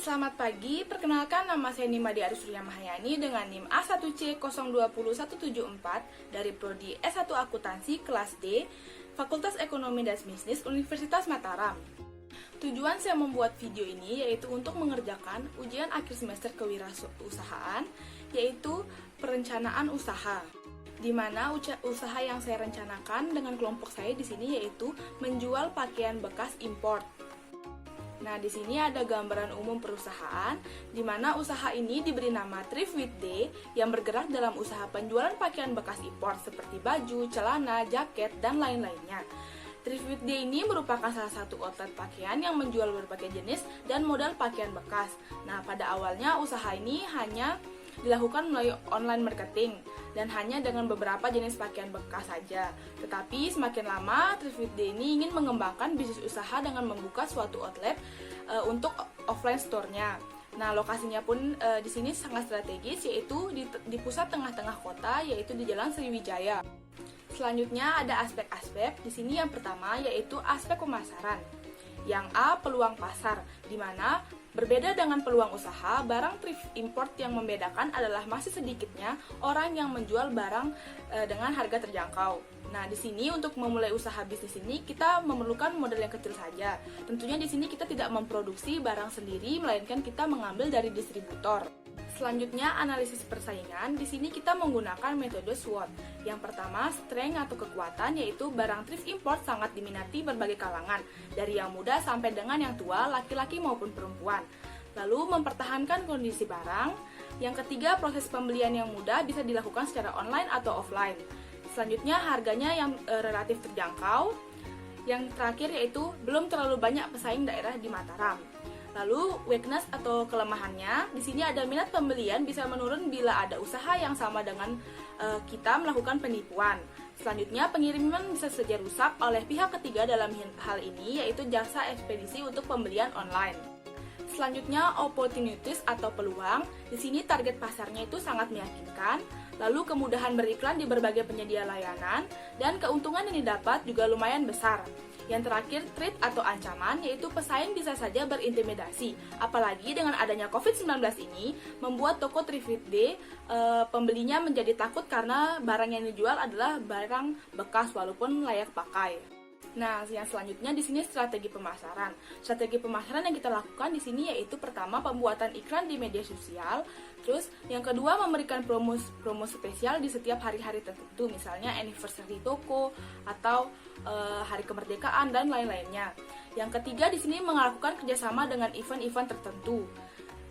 Selamat pagi, perkenalkan nama saya Nimadi Arusurya Mahayani dengan NIM A1C020174 dari Prodi S1 Akuntansi kelas D, Fakultas Ekonomi dan Bisnis Universitas Mataram. Tujuan saya membuat video ini yaitu untuk mengerjakan ujian akhir semester kewirausahaan, yaitu perencanaan usaha. Di mana usaha yang saya rencanakan dengan kelompok saya di sini yaitu menjual pakaian bekas import. Nah, di sini ada gambaran umum perusahaan, di mana usaha ini diberi nama Thrift with Day yang bergerak dalam usaha penjualan pakaian bekas impor seperti baju, celana, jaket, dan lain-lainnya. Thrift with Day ini merupakan salah satu outlet pakaian yang menjual berbagai jenis dan model pakaian bekas. Nah, pada awalnya usaha ini hanya dilakukan melalui online marketing dan hanya dengan beberapa jenis pakaian bekas saja. Tetapi semakin lama, Thrift with Day ini ingin mengembangkan bisnis usaha dengan membuka suatu outlet untuk offline store-nya. Nah, lokasinya pun di sini sangat strategis, yaitu di pusat tengah-tengah kota, yaitu di Jalan Sriwijaya. Selanjutnya ada aspek-aspek. Di sini yang pertama yaitu aspek pemasaran. Yang A, peluang pasar, di mana berbeda dengan peluang usaha, barang thrift import yang membedakan adalah masih sedikitnya orang yang menjual barang dengan harga terjangkau. Nah, di sini untuk memulai usaha bisnis ini kita memerlukan modal yang kecil saja. Tentunya di sini kita tidak memproduksi barang sendiri, melainkan kita mengambil dari distributor. Selanjutnya, analisis persaingan. Di sini kita menggunakan metode SWOT. Yang pertama, strength atau kekuatan, yaitu barang thrift import sangat diminati berbagai kalangan, dari yang muda sampai dengan yang tua, laki-laki maupun perempuan. Lalu, mempertahankan kondisi barang. Yang ketiga, proses pembelian yang mudah bisa dilakukan secara online atau offline. Selanjutnya, harganya yang relatif terjangkau. Yang terakhir yaitu belum terlalu banyak pesaing daerah di Mataram. Lalu, weakness atau kelemahannya, di sini ada minat pembelian bisa menurun bila ada usaha yang sama dengan kita melakukan penipuan. Selanjutnya, pengiriman bisa saja rusak oleh pihak ketiga dalam hal ini, yaitu jasa ekspedisi untuk pembelian online. Selanjutnya, opportunities atau peluang. Di sini target pasarnya itu sangat meyakinkan. Lalu, kemudahan beriklan di berbagai penyedia layanan, dan keuntungan yang didapat juga lumayan besar. Yang terakhir, threat atau ancaman, yaitu pesaing bisa saja berintimidasi. Apalagi dengan adanya COVID-19 ini, membuat toko Thrift with Day pembelinya menjadi takut karena barang yang dijual adalah barang bekas walaupun layak pakai. Nah, yang selanjutnya di sini strategi pemasaran. Strategi pemasaran yang kita lakukan di sini yaitu pertama pembuatan iklan di media sosial, terus yang kedua memberikan promo spesial di setiap hari-hari tertentu, misalnya anniversary toko atau hari kemerdekaan dan lain-lainnya. Yang ketiga di sini melakukan kerjasama dengan event-event tertentu.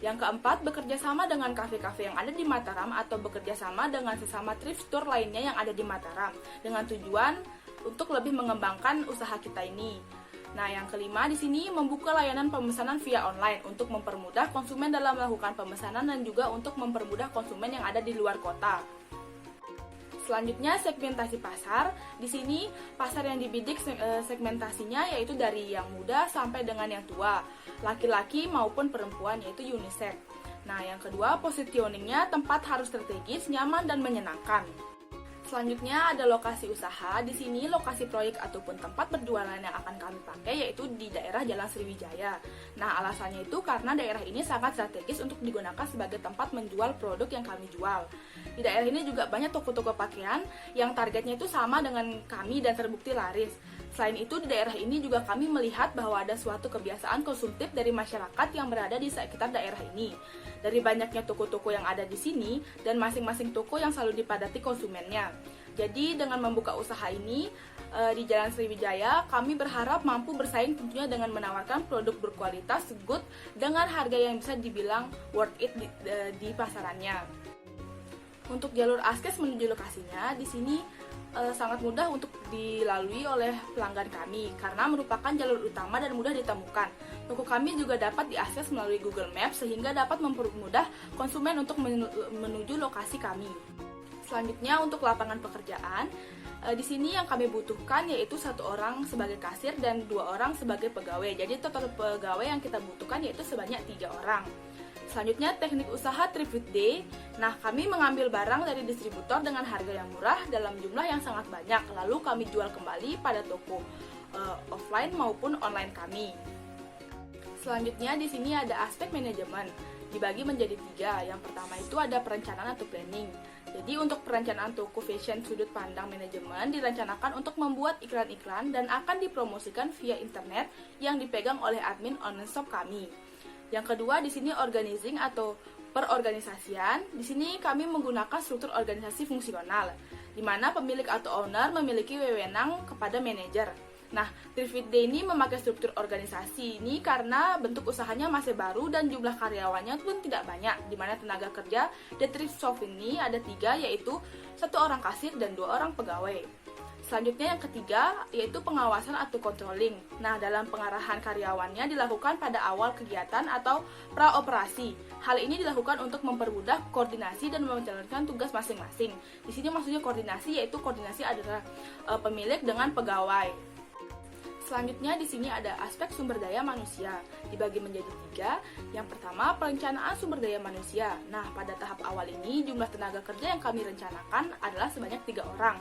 Yang keempat, bekerja sama dengan kafe-kafe yang ada di Mataram atau bekerja sama dengan sesama thrift store lainnya yang ada di Mataram dengan tujuan untuk lebih mengembangkan usaha kita ini. Nah, yang kelima di sini membuka layanan pemesanan via online untuk mempermudah konsumen dalam melakukan pemesanan dan juga untuk mempermudah konsumen yang ada di luar kota. Selanjutnya, segmentasi pasar. Di sini pasar yang dibidik segmentasinya yaitu dari yang muda sampai dengan yang tua, laki-laki maupun perempuan, yaitu unisex. Nah, yang kedua, positioningnya tempat harus strategis, nyaman dan menyenangkan. Selanjutnya ada lokasi usaha. Di sini lokasi proyek ataupun tempat berjualan yang akan kami pakai yaitu di daerah Jalan Sriwijaya. Nah, alasannya itu karena daerah ini sangat strategis untuk digunakan sebagai tempat menjual produk yang kami jual. Di daerah ini juga banyak toko-toko pakaian yang targetnya itu sama dengan kami dan terbukti laris. Selain itu, di daerah ini juga kami melihat bahwa ada suatu kebiasaan konsumtif dari masyarakat yang berada di sekitar daerah ini. Dari banyaknya toko-toko yang ada di sini dan masing-masing toko yang selalu dipadati konsumennya. Jadi dengan membuka usaha ini di Jalan Sriwijaya, kami berharap mampu bersaing tentunya dengan menawarkan produk berkualitas good dengan harga yang bisa dibilang worth it di pasarannya. Untuk jalur akses menuju lokasinya, di sini sangat mudah untuk dilalui oleh pelanggan kami karena merupakan jalur utama dan mudah ditemukan. Toko kami juga dapat diakses melalui Google Maps sehingga dapat mempermudah konsumen untuk menuju lokasi kami. Selanjutnya untuk lapangan pekerjaan, di sini yang kami butuhkan yaitu 1 orang sebagai kasir dan 2 orang sebagai pegawai. Jadi total pegawai yang kita butuhkan yaitu sebanyak 3 orang. Selanjutnya teknik usaha Thrift with Day. Nah, kami mengambil barang dari distributor dengan harga yang murah dalam jumlah yang sangat banyak. Lalu kami jual kembali pada toko offline maupun online kami. Selanjutnya di sini ada aspek manajemen, dibagi menjadi 3. Yang pertama itu ada perencanaan atau planning. Jadi untuk perencanaan toko fashion sudut pandang manajemen direncanakan untuk membuat iklan-iklan dan akan dipromosikan via internet yang dipegang oleh admin online shop kami. Yang kedua di sini organizing atau perorganisasian. Di sini kami menggunakan struktur organisasi fungsional, di mana pemilik atau owner memiliki wewenang kepada manajer. Nah, Trifid Day ini memakai struktur organisasi ini karena bentuk usahanya masih baru dan jumlah karyawannya pun tidak banyak, di mana tenaga kerja di Thrift Shop ini ada 3, yaitu 1 orang kasir dan 2 orang pegawai. Selanjutnya yang ketiga, yaitu pengawasan atau controlling. Nah, dalam pengarahan karyawannya dilakukan pada awal kegiatan atau praoperasi. Hal ini dilakukan untuk mempermudah koordinasi dan menjalankan tugas masing-masing. Di sini maksudnya koordinasi, yaitu koordinasi adalah pemilik dengan pegawai. Selanjutnya di sini ada aspek sumber daya manusia, dibagi menjadi 3. Yang pertama, perencanaan sumber daya manusia. Nah, pada tahap awal ini jumlah tenaga kerja yang kami rencanakan adalah sebanyak 3 orang.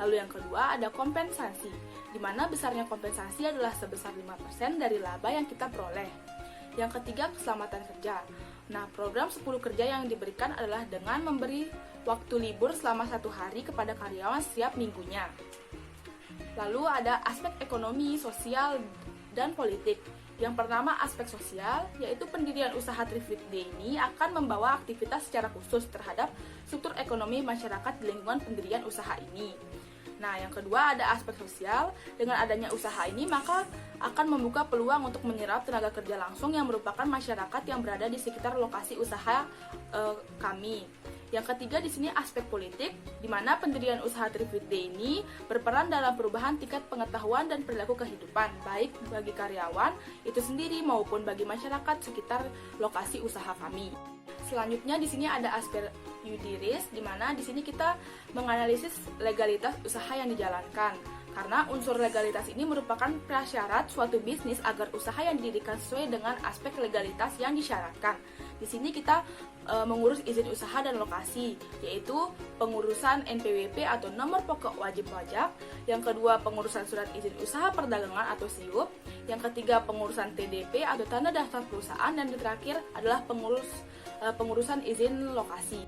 Lalu yang kedua ada kompensasi, di mana besarnya kompensasi adalah sebesar 5% dari laba yang kita peroleh. Yang ketiga, keselamatan kerja. Nah, program 10 kerja yang diberikan adalah dengan memberi waktu libur selama 1 hari kepada karyawan setiap minggunya. Lalu ada aspek ekonomi, sosial, dan politik. Yang pertama aspek sosial, yaitu pendirian usaha Trifid Day ini akan membawa aktivitas secara khusus terhadap struktur ekonomi masyarakat di lingkungan pendirian usaha ini. Nah, yang kedua ada aspek sosial. Dengan adanya usaha ini maka akan membuka peluang untuk menyerap tenaga kerja langsung yang merupakan masyarakat yang berada di sekitar lokasi usaha kami. Yang ketiga di sini aspek politik, di mana pendirian usaha Trifid Day ini berperan dalam perubahan tingkat pengetahuan dan perilaku kehidupan, baik bagi karyawan itu sendiri maupun bagi masyarakat sekitar lokasi usaha kami. Selanjutnya di sini ada aspek juridiis, di mana di sini kita menganalisis legalitas usaha yang dijalankan. Karena unsur legalitas ini merupakan prasyarat suatu bisnis agar usaha yang didirikan sesuai dengan aspek legalitas yang disyaratkan. Di sini kita mengurus izin usaha dan lokasi, yaitu pengurusan NPWP atau nomor pokok wajib pajak. Yang kedua, pengurusan surat izin usaha perdagangan atau SIUP. Yang ketiga, pengurusan TDP atau tanda daftar perusahaan. Dan yang terakhir adalah pengurusan izin lokasi.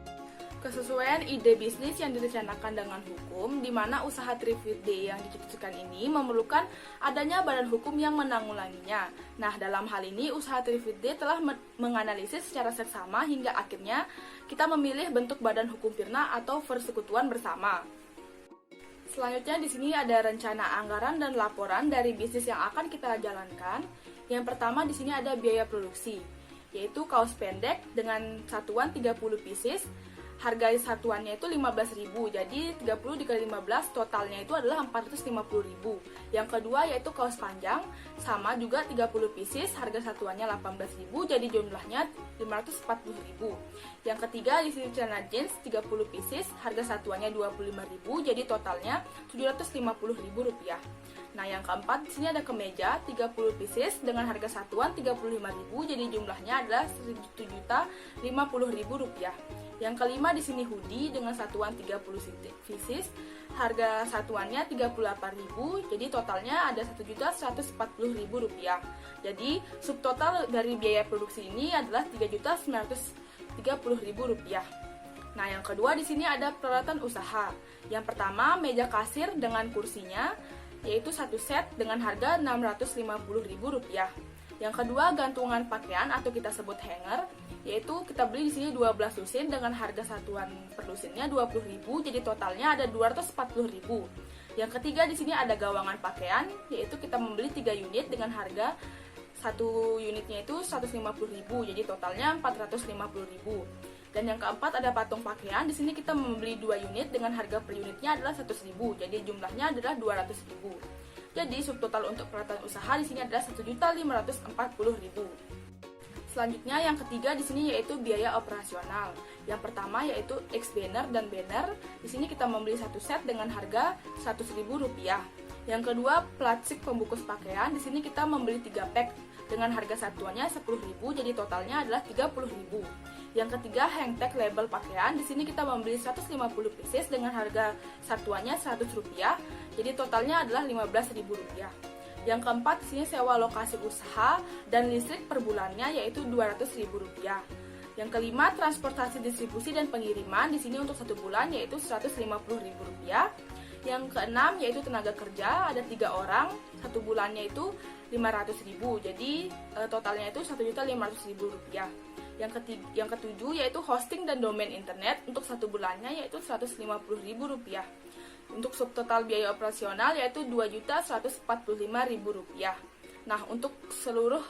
Kesesuaian ide bisnis yang direncanakan dengan hukum, di mana usaha Trifid Day yang dicetuskan ini memerlukan adanya badan hukum yang menanggulanginya. Nah, dalam hal ini usaha Trifid Day telah menganalisis secara seksama hingga akhirnya kita memilih bentuk badan hukum Pirna atau persekutuan bersama. Selanjutnya di sini ada rencana anggaran dan laporan dari bisnis yang akan kita jalankan. Yang pertama di sini ada biaya produksi, yaitu kaos pendek dengan satuan 30 pieces. Harga satuannya itu 15.000, jadi 30 dikali 15 totalnya itu adalah 450.000. Yang kedua yaitu kaos panjang, sama juga 30 pieces, harga satuannya 18.000, jadi jumlahnya 540.000. Yang ketiga di sini celana jeans 30 pieces, harga satuannya 25.000, jadi totalnya 750.000 rupiah. Nah, yang keempat di sini ada kemeja 30 pieces dengan harga satuan 35.000, jadi jumlahnya adalah 1.050.000 rupiah. Yang kelima di sini hoodie dengan satuan 30 pieces, harga satuannya 38.000, jadi totalnya ada 1.140.000 rupiah. Jadi subtotal dari biaya produksi ini adalah 3.930.000 rupiah. Nah, yang kedua di sini ada peralatan usaha. Yang pertama meja kasir dengan kursinya, yaitu satu set dengan harga 650.000 rupiah. Yang kedua gantungan pakaian atau kita sebut hanger, yaitu kita beli di sini 12 lusin dengan harga satuan per lusinnya 20.000, jadi totalnya ada 240.000. Yang ketiga di sini ada gawangan pakaian, yaitu kita membeli 3 unit dengan harga satu unitnya itu 150.000, jadi totalnya 450.000. Dan yang keempat ada patung pakaian, di sini kita membeli 2 unit dengan harga per unitnya adalah 100.000, jadi jumlahnya adalah 200.000. Jadi subtotal untuk peralatan usaha di sini adalah 1.540.000. Selanjutnya yang ketiga di sini yaitu biaya operasional. Yang pertama yaitu X banner dan banner. Di sini kita membeli satu set dengan harga 100.000 rupiah. Yang kedua plastik pembungkus pakaian. Di sini kita membeli 3 pack dengan harga satuannya 10.000, jadi totalnya adalah 30.000. Yang ketiga hang tag label pakaian. Di sini kita membeli 150 pieces dengan harga satuannya 100 rupiah, jadi totalnya adalah 15.000 rupiah. Yang keempat, di sini sewa lokasi usaha dan listrik per bulannya yaitu Rp200.000. Yang kelima, transportasi distribusi dan pengiriman di sini untuk 1 bulan yaitu Rp150.000. Yang keenam yaitu tenaga kerja, ada 3 orang, 1 bulannya itu Rp500.000. Jadi totalnya itu Rp1.500.000. Yang ketujuh yaitu hosting dan domain internet untuk 1 bulannya yaitu Rp150.000. Untuk subtotal biaya operasional yaitu Rp2.145.000. Nah, untuk seluruh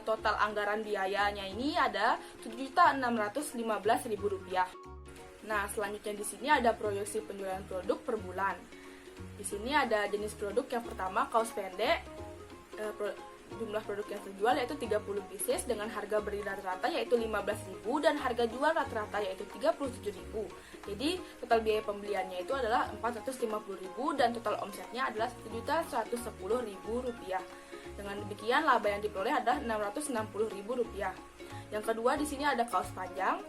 total anggaran biayanya ini ada Rp7.615.000. Nah, selanjutnya di sini ada proyeksi penjualan produk per bulan. Di sini ada jenis produk yang pertama kaos pendek. Jumlah produk yang terjual yaitu 30 pieces dengan harga beli rata-rata yaitu Rp15.000 dan harga jual rata-rata yaitu Rp37.000. Jadi total biaya pembeliannya itu adalah Rp450.000 dan total omsetnya adalah Rp1.110.000. Dengan demikian laba yang diperoleh adalah Rp660.000. Yang kedua di sini ada kaos panjang,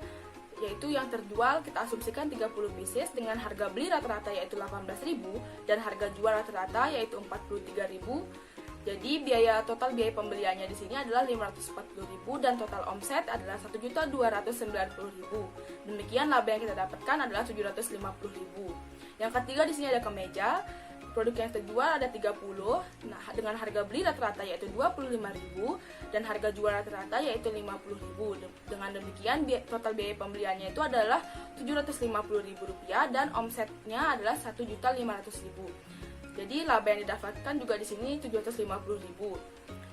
yaitu yang terjual kita asumsikan 30 pieces dengan harga beli rata-rata yaitu Rp18.000 dan harga jual rata-rata yaitu Rp43.000. Jadi total biaya pembeliannya di sini adalah Rp540.000 dan total omset adalah Rp1.290.000. Demikian laba yang kita dapatkan adalah Rp750.000. Yang ketiga di sini ada kemeja. Produk yang terjual ada 30, nah dengan harga beli rata-rata yaitu Rp25.000 dan harga jual rata-rata yaitu Rp50.000. Dengan demikian total biaya pembeliannya itu adalah Rp750.000 dan omsetnya adalah Rp1.500.000. Jadi laba yang didapatkan juga di sini Rp750.000.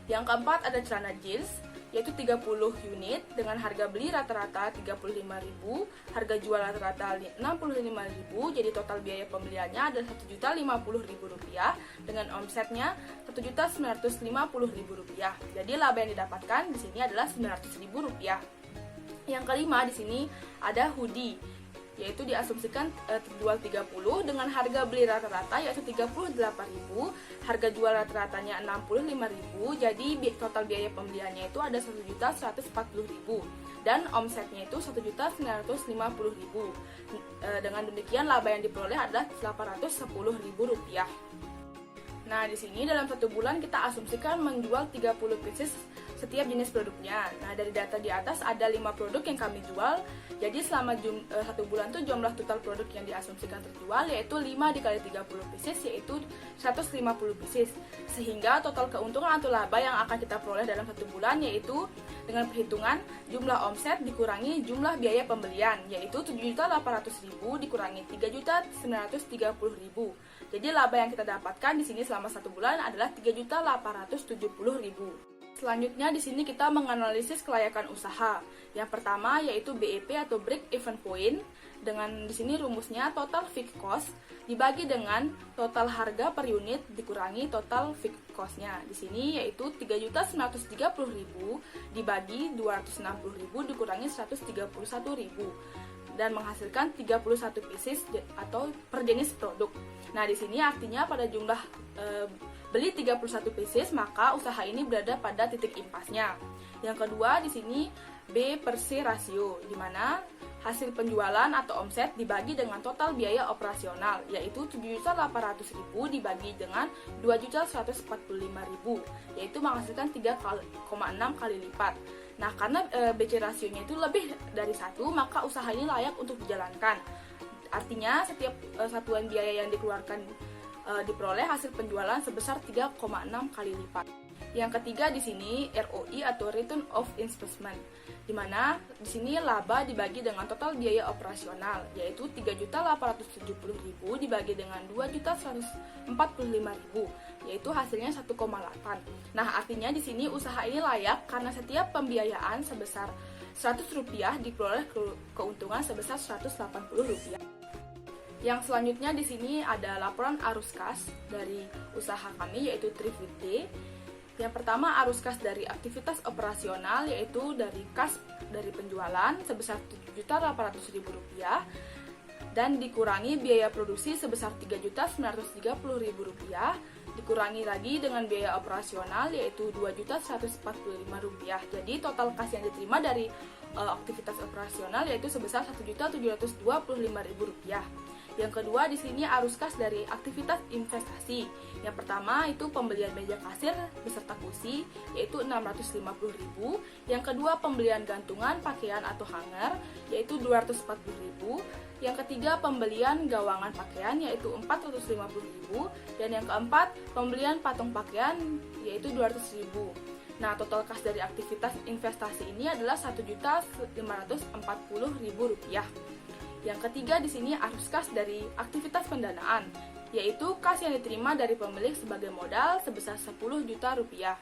Yang keempat ada celana jeans yaitu 30 unit dengan harga beli rata-rata Rp35.000, harga jual rata-rata Rp65.000, jadi total biaya pembeliannya adalah Rp1.050.000 dengan omsetnya Rp1.950.000. Jadi laba yang didapatkan di sini adalah Rp900.000. Yang kelima di sini ada hoodie, yaitu diasumsikan terjual 30 dengan harga beli rata-rata yaitu Rp38.000, harga jual rata-ratanya Rp65.000, jadi total biaya pembeliannya itu ada Rp1.140.000 dan omsetnya itu Rp1.950.000. Dengan demikian laba yang diperoleh adalah Rp810.000. Nah, di sini dalam 1 bulan kita asumsikan menjual 30 pieces setiap jenis produknya. Nah, dari data di atas ada 5 produk yang kami jual. Jadi selama 1 bulan itu jumlah total produk yang diasumsikan terjual yaitu 5 dikali 30 pieces yaitu 150 pieces. Sehingga total keuntungan atau laba yang akan kita peroleh dalam 1 bulan yaitu dengan perhitungan jumlah omset dikurangi jumlah biaya pembelian yaitu Rp7.800.000 dikurangi Rp3.930.000. Jadi laba yang kita dapatkan di sini selama 1 bulan adalah Rp3.870.000. Selanjutnya di sini kita menganalisis kelayakan usaha. Yang pertama yaitu BEP atau Break Even Point. Dengan di sini rumusnya total fixed cost dibagi dengan total harga per unit dikurangi total fixed cost-nya. Di sini yaitu Rp3.930.000 dibagi Rp260.000 dikurangi Rp131.000 dan menghasilkan 31 pieces atau per jenis produk. Nah, di sini artinya pada jumlah beli 31 pieces maka usaha ini berada pada titik impasnya. Yang kedua di sini B per C rasio, di mana hasil penjualan atau omset dibagi dengan total biaya operasional yaitu Rp7.800.000 dibagi dengan Rp2.145.000 yaitu menghasilkan 3,6 kali lipat. Nah, karena BC rasionya itu lebih dari 1 maka usaha ini layak untuk dijalankan. Artinya setiap satuan biaya yang dikeluarkan diperoleh hasil penjualan sebesar 3,6 kali lipat. Yang ketiga di sini ROI atau Return of Investment, di mana di sini laba dibagi dengan total biaya operasional yaitu Rp3.870.000 dibagi dengan Rp2.145.000 yaitu hasilnya 1,8. Nah, artinya di sini usaha ini layak karena setiap pembiayaan sebesar Rp100 diperoleh keuntungan sebesar Rp180. Yang selanjutnya di sini ada laporan arus kas dari usaha kami yaitu Trifid. Yang pertama arus kas dari aktivitas operasional yaitu dari kas dari penjualan sebesar Rp7.800.000 dan dikurangi biaya produksi sebesar Rp3.930.000 dikurangi lagi dengan biaya operasional yaitu Rp2.145.000. Jadi total kas yang diterima dari aktivitas operasional yaitu sebesar Rp1.725.000. Yang kedua di sini arus kas dari aktivitas investasi. Yang pertama itu pembelian meja kasir beserta kursi yaitu 650.000. Yang kedua pembelian gantungan pakaian atau hanger yaitu 240.000. Yang ketiga pembelian gawangan pakaian yaitu 450.000 dan yang keempat pembelian patung pakaian yaitu 200.000. Nah, total kas dari aktivitas investasi ini adalah Rp1.540.000. Yang ketiga di sini arus kas dari aktivitas pendanaan, yaitu kas yang diterima dari pemilik sebagai modal sebesar Rp10 juta.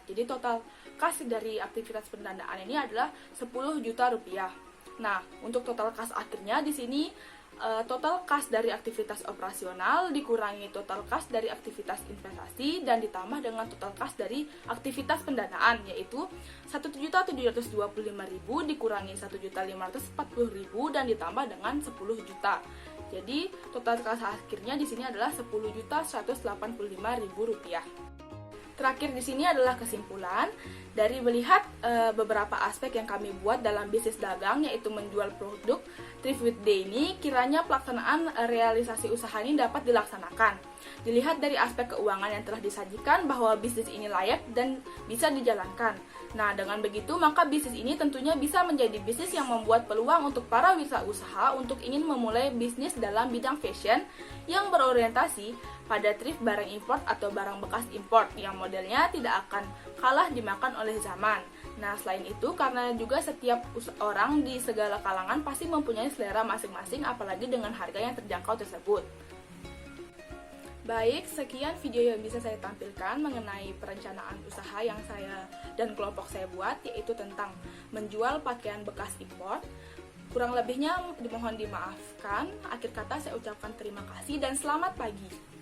Jadi total kas dari aktivitas pendanaan ini adalah Rp10 juta. Nah, untuk total kas akhirnya di sini total kas dari aktivitas operasional dikurangi total kas dari aktivitas investasi dan ditambah dengan total kas dari aktivitas pendanaan yaitu Rp1.725.000 dikurangi Rp1.540.000 dan ditambah dengan Rp10 juta. Jadi total kas akhirnya di sini adalah Rp10.185.000. Terakhir di sini adalah kesimpulan dari melihat beberapa aspek yang kami buat dalam bisnis dagang yaitu menjual produk Thrift with Day ini, kiranya pelaksanaan realisasi usaha ini dapat dilaksanakan. Dilihat dari aspek keuangan yang telah disajikan bahwa bisnis ini layak dan bisa dijalankan. Nah, dengan begitu maka bisnis ini tentunya bisa menjadi bisnis yang membuat peluang untuk para wirausaha untuk ingin memulai bisnis dalam bidang fashion yang berorientasi pada thrift barang import atau barang bekas import yang modelnya tidak akan kalah dimakan oleh zaman. Nah, selain itu karena juga setiap orang di segala kalangan pasti mempunyai selera masing-masing apalagi dengan harga yang terjangkau tersebut. Baik, sekian video yang bisa saya tampilkan mengenai perencanaan usaha yang saya dan kelompok saya buat, yaitu tentang menjual pakaian bekas impor. Kurang lebihnya dimohon dimaafkan. Akhir kata saya ucapkan terima kasih dan selamat pagi.